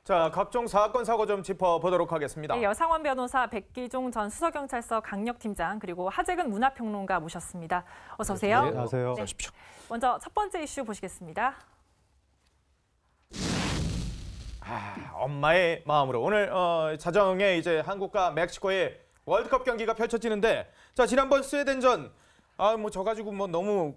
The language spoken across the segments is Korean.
자, 각종 사건 사고 좀 짚어보도록 하겠습니다. 네, 여상원 변호사, 백기종 전 수서경찰서 강력팀장 그리고 하재근 문화평론가 모셨습니다. 어서 오세요. 네, 안녕하세요. 네. 먼저 첫 번째 이슈 보시겠습니다. 엄마의 마음으로 오늘 자정에 이제 한국과 멕시코의 월드컵 경기가 펼쳐지는데, 자, 지난번 스웨덴전 뭐 저 가지고 뭐 너무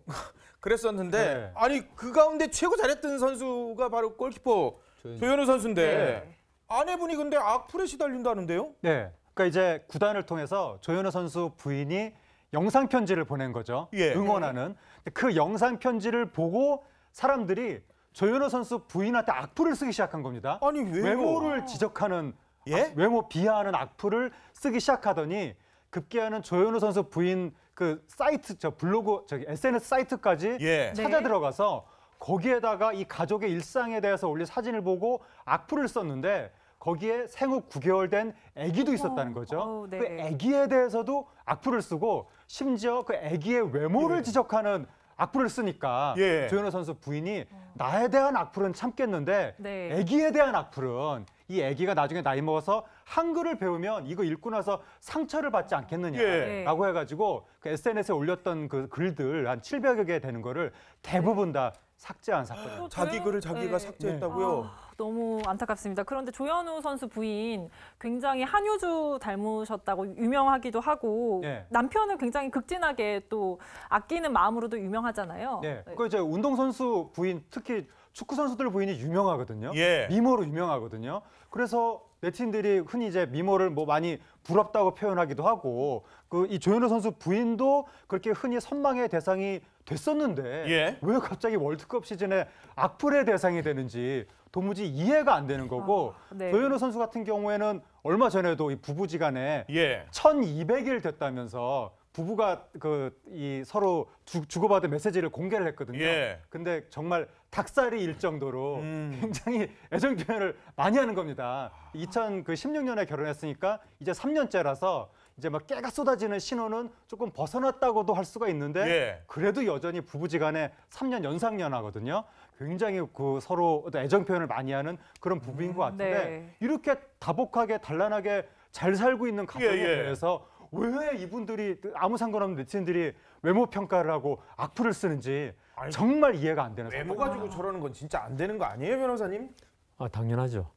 그랬었는데, 네. 아니 그 가운데 최고 잘했던 선수가 바로 골키퍼 조현우 선수인데, 네. 아내분이 근데 악플에 시달린다는데요? 네, 그러니까 이제 구단을 통해서 조현우 선수 부인이 영상 편지를 보낸 거죠. 예. 응원하는. 그 영상 편지를 보고 사람들이 조현우 선수 부인한테 악플을 쓰기 시작한 겁니다. 아니 왜요? 외모를 지적하는, 예? 외모 비하하는 악플을 쓰기 시작하더니 급기야는 조현우 선수 부인 그 사이트, 블로그, SNS 사이트까지 예. 찾아 네. 들어가서 거기에다가 이 가족의 일상에 대해서 올린 사진을 보고 악플을 썼는데, 거기에 생후 9개월 된 아기도 있었다는 거죠. 네. 그 아기에 대해서도 악플을 쓰고, 심지어 그 아기의 외모를 예. 지적하는 악플을 쓰니까 예. 조현우 선수 부인이 나에 대한 악플은 참겠는데 네. 아기에 대한 악플은, 이 아기가 나중에 나이 먹어서 한글을 배우면 이거 읽고 나서 상처를 받지 않겠느냐라고 해가지고 그 SNS에 올렸던 그 글들 한 700여 개 되는 거를 대부분 다 삭제한 사건이에요. 자기 글을 자기가 삭제했다고요? 너무 안타깝습니다. 그런데 조현우 선수 부인 굉장히 한효주 닮으셨다고 유명하기도 하고 네. 남편을 굉장히 극진하게 또 아끼는 마음으로도 유명하잖아요. 네. 그 이제 운동선수 부인, 특히 축구 선수들 부인이 유명하거든요. 예. 미모로 유명하거든요. 그래서 네티즌들이 흔히 이제 미모를 뭐 많이 부럽다고 표현하기도 하고, 그 이 조현우 선수 부인도 그렇게 흔히 선망의 대상이 됐었는데 예. 왜 갑자기 월드컵 시즌에 악플의 대상이 되는지 도무지 이해가 안 되는 거고, 네. 조현우 선수 같은 경우에는 얼마 전에도 이 부부지간에 예. 1200일 됐다면서 부부가 이 서로 주고받은 메시지를 공개를 했거든요. 예. 근데 정말 닭살이 일 정도로 굉장히 애정 표현을 많이 하는 겁니다. 2016년에 결혼했으니까 이제 3년째라서 이제 막 깨가 쏟아지는 신호는 조금 벗어났다고도 할 수가 있는데, 예. 그래도 여전히 부부지간에 3년 연상연하거든요. 굉장히 그 서로 애정 표현을 많이 하는 그런 부부인 것 같은데, 네. 이렇게 다복하게 단란하게 잘 살고 있는 가정에 예, 예. 대해서 왜 이분들이 아무 상관없는 네티즌들이 외모 평가를 하고 악플을 쓰는지 정말 이해가 안 되는 외모 사건이에요. 가지고 저러는 건 진짜 안 되는 거 아니에요, 변호사님? 당연하죠.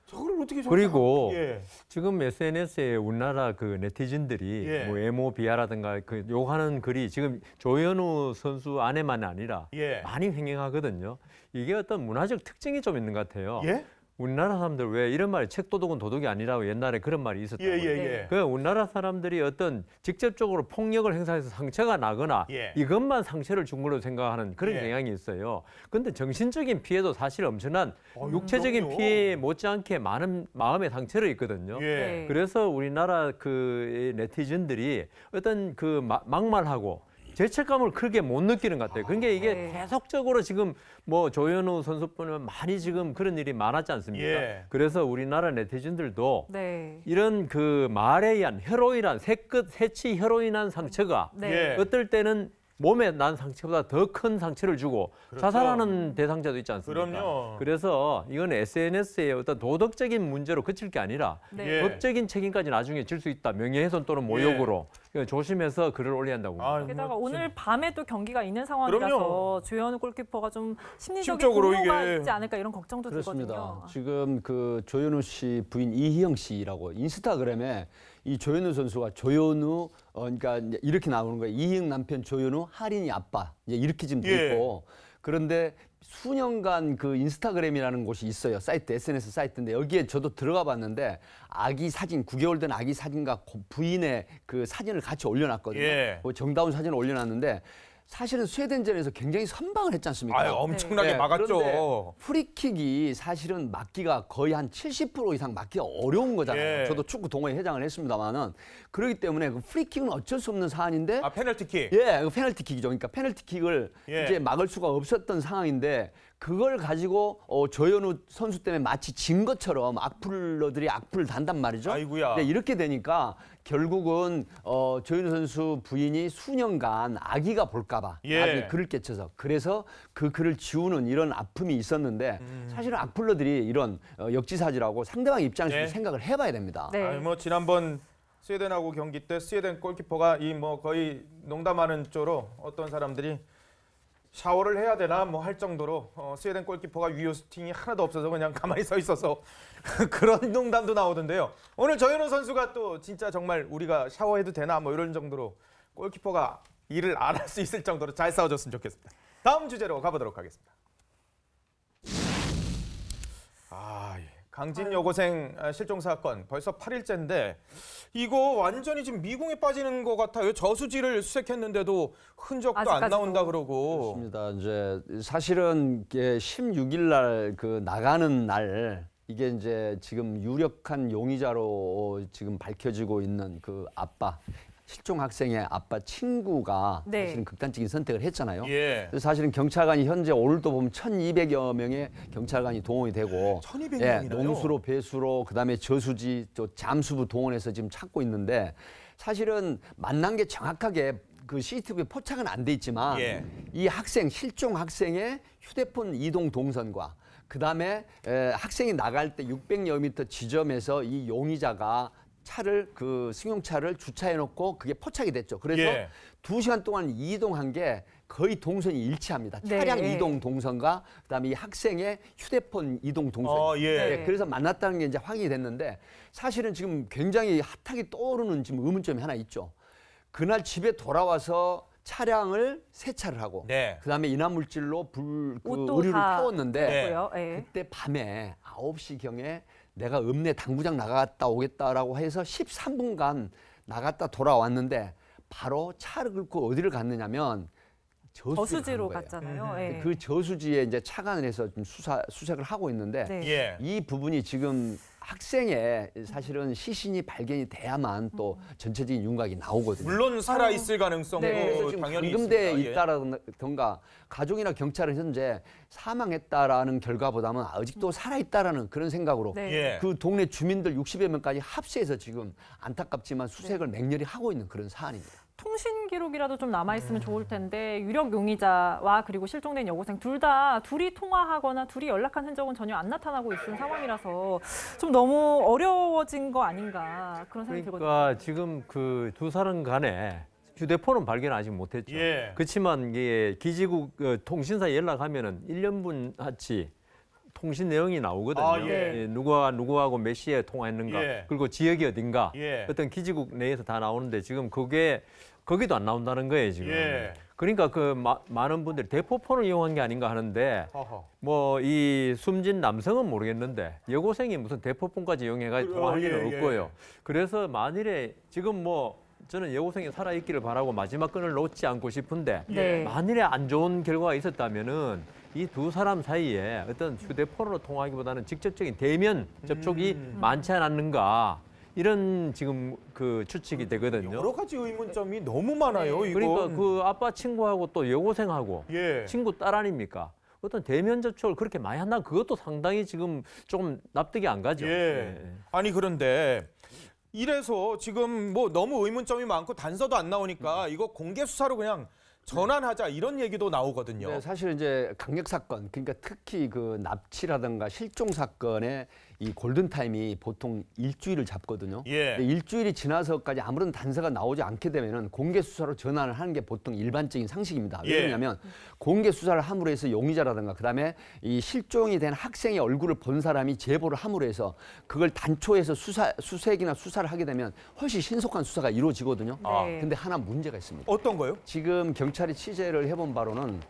저걸 어떻게 그리고 예. 지금 SNS에 우리나라 그 네티즌들이 예. 뭐 외모 비하라든가 그 욕하는 글이 지금 조현우 선수 아내만 아니라 예. 많이 횡행하거든요. 이게 어떤 문화적 특징이 좀 있는 것 같아요. 예? 우리나라 사람들 왜 이런 말이 책도둑은 도둑이 아니라고 옛날에 그런 말이 있었다고요. 예. 그 우리나라 사람들이 어떤 직접적으로 폭력을 행사해서 상처가 나거나 예. 이것만 상처를 준 걸로 생각하는 그런 예. 경향이 있어요. 그런데 정신적인 피해도 사실 엄청난 육체적인 그럼요. 피해 못지않게 많은 마음의 상처를 있거든요. 예. 네. 그래서 우리나라 그 네티즌들이 어떤 그 막말하고 죄책감을 크게 못 느끼는 것 같아요. 그러니까 이게 네. 계속적으로 지금 뭐 조현우 선수뿐만 많이 지금 그런 일이 많았지 않습니까? 예. 그래서 우리나라 네티즌들도 네. 이런 그 말에 의한 혀로인한 새치 혀로인한 상처가 네. 예. 어떨 때는 몸에 난 상처보다 더 큰 상처를 주고 그렇죠. 자살하는 대상자도 있지 않습니까? 그럼요. 그래서 이건 SNS의 어떤 도덕적인 문제로 그칠 게 아니라 네. 예. 법적인 책임까지 나중에 질 수 있다. 명예훼손 또는 모욕으로. 그러니까 조심해서 글을 올려야 한다고. 게다가 오늘 밤에 또 경기가 있는 상황이라서 그럼요. 조현우 골키퍼가 좀 심리적인 심적으로 공포가 이게 있지 않을까 이런 걱정도 그렇습니다. 들거든요. 지금 그 조현우 씨 부인 이희영 씨라고 인스타그램에 이 조현우 선수가 조현우 그러니까 이제 이렇게 나오는 거예요. 이희영 남편 조현우, 할인이 아빠 이제 이렇게 지금 돼 예. 있고, 그런데 수년간 그 인스타그램이라는 곳이 있어요. 사이트, SNS 사이트인데 여기에 저도 들어가 봤는데 아기 사진, 9개월 된 아기 사진과 부인의 그 사진을 같이 올려놨거든요. 예. 뭐 정다운 사진을 올려놨는데 사실은 스웨덴전에서 굉장히 선방을 했지 않습니까? 엄청나게 네, 막았죠. 그런데 프리킥이 사실은 막기가 거의 한 70% 이상 막기가 어려운 거잖아요. 예. 저도 축구 동호회 회장을 했습니다만은, 그렇기 때문에 그 프리킥은 어쩔 수 없는 사안인데, 페널티킥. 예, 그 페널티킥이죠. 그러니까 페널티킥을 예. 이제 막을 수가 없었던 상황인데, 그걸 가지고 조현우 선수 때문에 마치 진 것처럼 악플러들이 악플을 단단 말이죠. 아이고야. 네, 이렇게 되니까 결국은 조현우 선수 부인이 수년간 아기가 볼까봐 예. 나중에 글을 깨쳐서 그래서 그 글을 지우는 이런 아픔이 있었는데 사실은 악플러들이 이런 역지사지라고 상대방 입장에서 네. 생각을 해봐야 됩니다. 네. 아니, 뭐 지난번 스웨덴하고 경기 때 스웨덴 골키퍼가 이 뭐 거의 농담하는 쪽으로 어떤 사람들이 샤워를 해야 되나 뭐 할 정도로 스웨덴 골키퍼가 위호스팅이 하나도 없어서 그냥 가만히 서 있어서 그런 농담도 나오던데요. 오늘 조현우 선수가 또 진짜 정말 우리가 샤워해도 되나 뭐 이런 정도로 골키퍼가 일을 안 할 수 있을 정도로 잘 싸워줬으면 좋겠습니다. 다음 주제로 가보도록 하겠습니다. 강진 여고생 실종 사건 벌써 8일째인데 이거 완전히 지금 미궁에 빠지는 것 같아요. 저수지를 수색했는데도 흔적도 안 아직까지도. 나온다 그러고. 그렇습니다. 이제 사실은 16일 날 그 나가는 날 이게 이제 지금 유력한 용의자로 지금 밝혀지고 있는 그 아빠 실종 학생의 아빠 친구가 네. 사실은 극단적인 선택을 했잖아요. 예. 그래서 사실은 경찰관이 현재 오늘도 보면 1,200여 명의 경찰관이 동원이 되고 1,200 예, 명이나요? 농수로 배수로 그다음에 저수지 또 잠수부 동원해서 지금 찾고 있는데 사실은 만난 게 정확하게 그 CCTV에 포착은 안 돼 있지만 예. 이 학생 실종 학생의 휴대폰 이동 동선과 그다음에 학생이 나갈 때 600여 미터 지점에서 이 용의자가 차를 그 승용차를 주차해 놓고 그게 포착이 됐죠. 그래서 예. 2시간 동안 이동한 게 거의 동선이 일치합니다. 네. 차량 이동 동선과 그다음에 이 학생의 휴대폰 이동 동선. 예. 네. 그래서 만났다는 게 이제 확인이 됐는데 사실은 지금 굉장히 핫하게 떠오르는 지금 의문점이 하나 있죠. 그날 집에 돌아와서 차량을 세차를 하고 네. 그다음에 인화물질로 옷도 의류를 다 태웠는데 했고요. 예. 그때 밤에 9시경에 내가 읍내 당구장 나갔다 오겠다라고 해서 13분간 나갔다 돌아왔는데 바로 차를 긁고 어디를 갔느냐면 저수지로 간 거예요. 갔잖아요. 예. 그 저수지에 이제 착안을 해서 좀 수색을 하고 있는데 네. 예. 이 부분이 지금 학생의 사실은 시신이 발견이 돼야만 또 전체적인 윤곽이 나오거든요. 물론 살아 있을 가능성도 네. 그래서 지금 당연히 감금돼 있습니다. 예. 있다라던가 가족이나 경찰은 현재 사망했다라는 결과보다는 아직도 살아있다라는 그런 생각으로 네. 예. 그 동네 주민들 60여 명까지 합세해서 지금 안타깝지만 수색을 맹렬히 하고 있는 그런 사안입니다. 통신 기록이라도 좀 남아 있으면 좋을 텐데 유력 용의자와 그리고 실종된 여고생 둘이 통화하거나 둘이 연락한 흔적은 전혀 안 나타나고 있는 상황이라서 좀 너무 어려워진 거 아닌가 그런 생각이 들거든요. 그러니까 지금 그 두 사람 간에 휴대폰은 발견 아직 못했죠. 예. 그렇지만 이게 기지국 통신사에 연락하면은 1년분 같이 통신 내용이 나오거든요. 아, 예. 예, 누가 누구하고 몇 시에 통화했는가, 예. 그리고 지역이 어딘가, 예. 어떤 기지국 내에서 다 나오는데 지금 그게 거기도 안 나온다는 거예요 지금. 예. 그러니까 그 많은 분들이 대포폰을 이용한 게 아닌가 하는데 허허. 뭐 이 숨진 남성은 모르겠는데 여고생이 무슨 대포폰까지 이용해가지고 통화할 예, 일은 예. 없고요. 그래서 만일에 지금 뭐 저는 여고생이 살아있기를 바라고 마지막 끈을 놓지 않고 싶은데 네. 만일에 안 좋은 결과가 있었다면은 이 두 사람 사이에 어떤 휴대폰으로 통화하기보다는 직접적인 대면 접촉이 많지 않았는가 이런 지금 그 추측이 되거든요. 여러 가지 의문점이 너무 많아요. 이거. 그러니까 그 아빠 친구하고 또 여고생하고 예. 친구 딸 아닙니까? 어떤 대면 접촉을 그렇게 많이 한다 그것도 상당히 지금 조금 납득이 안 가죠. 예. 아니 그런데 이래서 지금 뭐 너무 의문점이 많고 단서도 안 나오니까 이거 공개 수사로 그냥 전환하자 이런 얘기도 나오거든요. 네, 사실 이제 강력 사건, 그러니까 특히 그 납치라든가 실종 사건의 이 골든 타임이 보통 일주일을 잡거든요. 예. 근데 일주일이 지나서까지 아무런 단서가 나오지 않게 되면은 공개 수사로 전환을 하는 게 보통 일반적인 상식입니다. 예. 왜냐하면 공개 수사를 함으로 해서 용의자라든가 그다음에 이 실종이 된 학생의 얼굴을 본 사람이 제보를 함으로 해서 그걸 단초해서 수색이나 수사를 하게 되면 훨씬 신속한 수사가 이루어지거든요. 네. 근데 하나 문제가 있습니다. 어떤 거요? 지금 경찰이 취재를 해본 바로는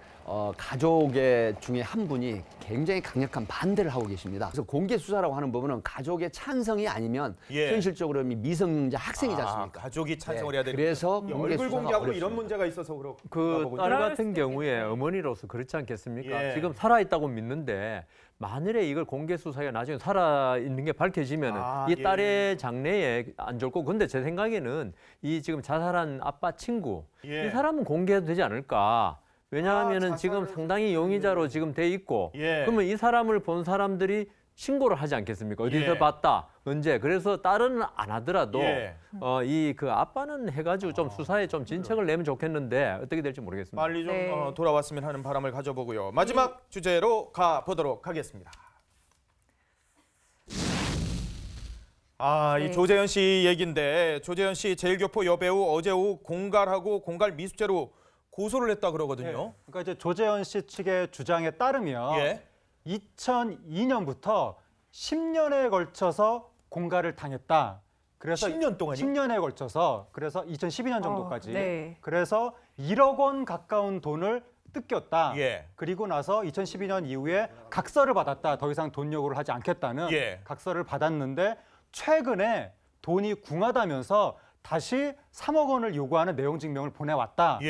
가족의 중에 한 분이 굉장히 강력한 반대를 하고 계십니다. 그래서 공개 수사라고 하는 부분은 가족의 찬성이 아니면 예. 현실적으로 미성년자 학생이지 아, 않습니까? 가족이 찬성을 네, 해야 되는. 그래서 이 공개 얼굴 수사가 공개하고 어렵습니다. 이런 문제가 있어서 그렇고. 그 딸 그럴 같은 수도 경우에 있겠네요. 어머니로서 그렇지 않겠습니까? 예. 지금 살아있다고 믿는데 만일에 이걸 공개 수사에 나중에 살아있는 게 밝혀지면은 아, 이 예. 딸의 장래에 안 좋을 거고 근데 제 생각에는 이 지금 자살한 아빠 친구 예. 이 사람은 공개해도 되지 않을까? 왜냐하면은 자살을- 지금 상당히 용의자로 지금 돼 있고 예. 그러면 이 사람을 본 사람들이 신고를 하지 않겠습니까? 어디서 예. 봤다, 언제. 그래서 딸은 안 하더라도 예. 이 그 아빠는 해가지고 좀 수사에 좀 진척을 내면 좋겠는데 어떻게 될지 모르겠습니다. 빨리 좀 네. 돌아왔으면 하는 바람을 가져보고요. 마지막 주제로 가보도록 하겠습니다. 이 네. 조재현 씨 얘기인데 조재현 씨 제일교포 여배우 어제 오후 공갈하고 공갈 미수죄로 고소를 했다 그러거든요. 그러니까 이제 조재현 씨 측의 주장에 따르면 예. 2002년부터 10년에 걸쳐서 공갈을 당했다. 그래서 10년 동안요? 10년에 걸쳐서 그래서 2012년 정도까지. 네. 그래서 1억 원 가까운 돈을 뜯겼다. 예. 그리고 나서 2012년 이후에 각서를 받았다. 더 이상 돈 요구를 하지 않겠다는 예. 각서를 받았는데 최근에 돈이 궁하다면서 다시 3억 원을 요구하는 내용 증명을 보내왔다라고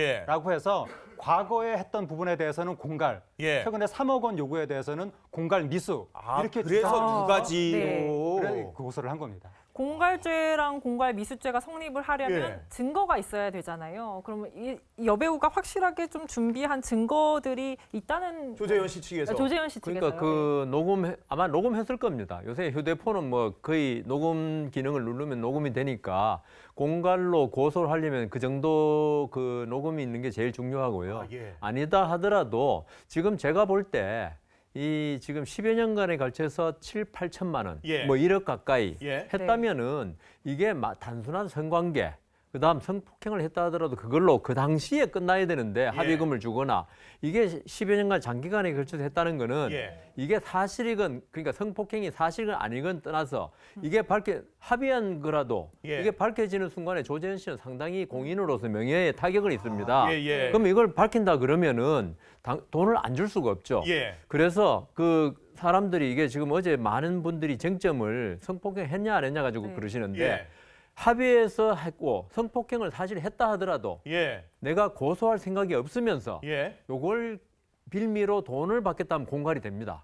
예. 해서 과거에 했던 부분에 대해서는 공갈, 예. 최근에 3억 원 요구에 대해서는 공갈 미수 이렇게 그래서 주장하면서 두 가지로 네. 그래 고소를 한 겁니다. 공갈죄랑 공갈 미수죄가 성립을 하려면 예. 증거가 있어야 되잖아요. 그러면 이 여배우가 확실하게 좀 준비한 증거들이 있다는 조재현 씨 측에서 조재현 씨 측에서요. 그러니까 그 아마 녹음했을 겁니다. 요새 휴대폰은 뭐 거의 녹음 기능을 누르면 녹음이 되니까 공갈로 고소를 하려면 그 정도 그 녹음이 있는 게 제일 중요하고요. 예. 아니다 하더라도 지금 제가 볼 때 이 지금 10여 년간에 걸쳐서 7, 8천만 원, 예. 뭐 1억 가까이 예. 했다면은 이게 단순한 성관계, 그다음 성폭행을 했다 하더라도 그걸로 그 당시에 끝나야 되는데 합의금을 주거나 이게 10여 년간 장기간에 걸쳐서 했다는 거는 예. 이게 사실이건 그러니까 성폭행이 사실이건 아니건 떠나서 이게 합의한 거라도 예. 이게 밝혀지는 순간에 조재현 씨는 상당히 공인으로서 명예에 타격을 있습니다. 예. 그럼 이걸 밝힌다 그러면은 돈을 안 줄 수가 없죠. 예. 그래서 그 사람들이 이게 지금 어제 많은 분들이 쟁점을 성폭행 했냐 안 했냐 가지고 네. 그러시는데 예. 합의해서 했고 성폭행을 사실 했다 하더라도 예. 내가 고소할 생각이 없으면서 예. 요걸 빌미로 돈을 받겠다면 공갈이 됩니다.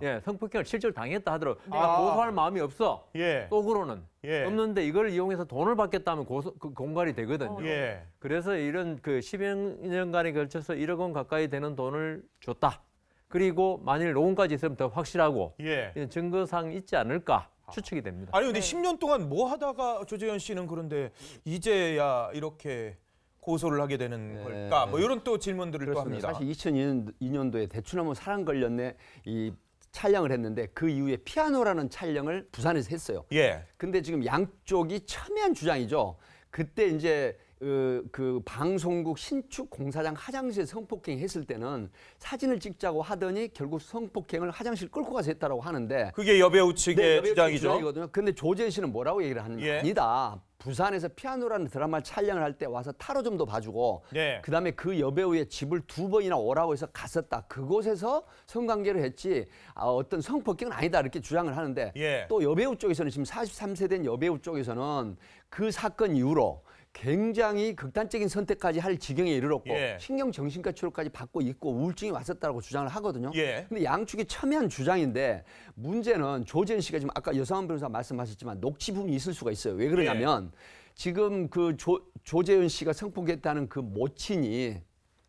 예, 성폭행을 실제로 당했다 하더라도 내가 고소할 마음이 없어. 예. 속으로는 예. 없는데 이걸 이용해서 돈을 받겠다면 공갈이 되거든요. 예. 그래서 이런 그 10여 년간에 걸쳐서 1억 원 가까이 되는 돈을 줬다. 그리고 만일 녹음까지 있으면 더 확실하고 예. 증거상 있지 않을까 추측이 됩니다. 아니 근데 네. 10년 동안 뭐 하다가 조재현 씨는 그런데 이제야 이렇게 고소를 하게 되는 네. 걸까? 뭐 이런 또 질문들을 또 그렇습니다. 합니다. 사실 2002년도에 대추나무 사랑 걸렸네 이 촬영을 했는데 그 이후에 피아노라는 촬영을 부산에서 했어요. 예. 근데 지금 양쪽이 첨예한 주장이죠. 그때 이제 그 방송국 신축 공사장 화장실 성폭행 했을 때는 사진을 찍자고 하더니 결국 성폭행을 화장실 끌고 가서 했다라고 하는데 그게 여배우 측의 여배우 주장이죠. 주장이거든요. 근데 조재현 씨는 뭐라고 얘기를 하느냐? 예. 아니다. 부산에서 피아노라는 드라마를 촬영을 할 때 와서 타로 좀도 봐주고 네. 그다음에 그 여배우의 집을 2번이나 오라고 해서 갔었다. 그곳에서 성관계를 했지 어떤 성폭행은 아니다 이렇게 주장을 하는데 예. 또 여배우 쪽에서는 지금 43세 된 여배우 쪽에서는 그 사건 이후로 굉장히 극단적인 선택까지 할 지경에 이르렀고 예. 신경정신과 치료까지 받고 있고 우울증이 왔었다고 주장을 하거든요. 예. 근데 양측이 첨예한 주장인데 문제는 조재현 씨가 지금 아까 여성한 변호사 말씀하셨지만 녹취품이 있을 수가 있어요. 왜 그러냐면 지금 그 조재현 씨가 성폭행했다는 그 모친이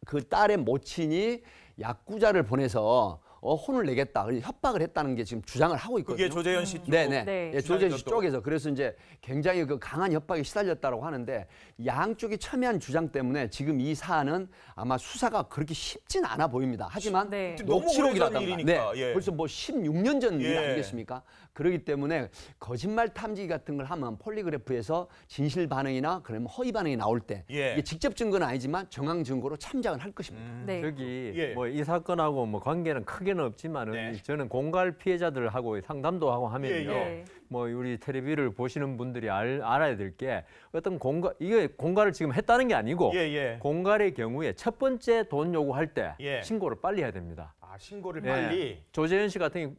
그 딸의 모친이 야구자를 보내서 혼을 내겠다, 협박을 했다는 게 지금 주장을 하고 있거든요. 그게 조재현 씨 쪽. 네네. 네. 예, 조재현 씨 또. 쪽에서 그래서 이제 굉장히 그 강한 협박에 시달렸다고 하는데 양쪽이 첨예한 주장 때문에 지금 이 사안은 아마 수사가 그렇게 쉽진 않아 보입니다. 하지만 네. 너무 녹취록이라든가 오래전 일이니까, 예. 벌써 뭐 16년 전 일 예. 아니겠습니까? 그렇기 때문에 거짓말 탐지기 같은 걸 하면 폴리그래프에서 진실 반응이나 그러면 허위 반응이 나올 때 예. 이게 직접 증거는 아니지만 정황 증거로 참작을 할 것입니다. 네. 저기 예. 뭐 이 사건하고 뭐 관계는 크게는 없지만은 네. 저는 공갈 피해자들하고 상담도 하고 하면요. 예, 예. 뭐 우리 텔레비를 보시는 분들이 알아야 될 게 어떤 이게 공갈을 지금 했다는 게 아니고 예. 공갈의 경우에 첫 번째 돈 요구할 때 예. 신고를 빨리 해야 됩니다. 신고를 예. 빨리. 조재현 씨 같은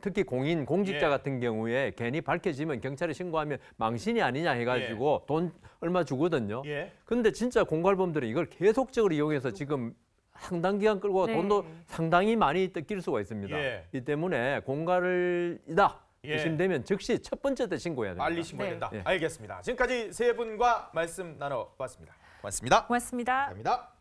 특히 공직자 예. 같은 경우에 괜히 밝혀지면 경찰에 신고하면 망신이 아니냐 해가지고 돈 얼마 주거든요. 예. 근데 진짜 공갈범들은 이걸 계속적으로 이용해서 지금 상당 기간 끌고 네. 돈도 상당히 많이 뜯길 수가 있습니다. 예. 이 때문에 공갈이다 예. 의심되면 즉시 첫 번째 때 신고해야 됩니다. 빨리 신고해야 된다. 네. 알겠습니다. 지금까지 세 분과 말씀 나눠봤습니다. 고맙습니다. 고맙습니다. 감사합니다.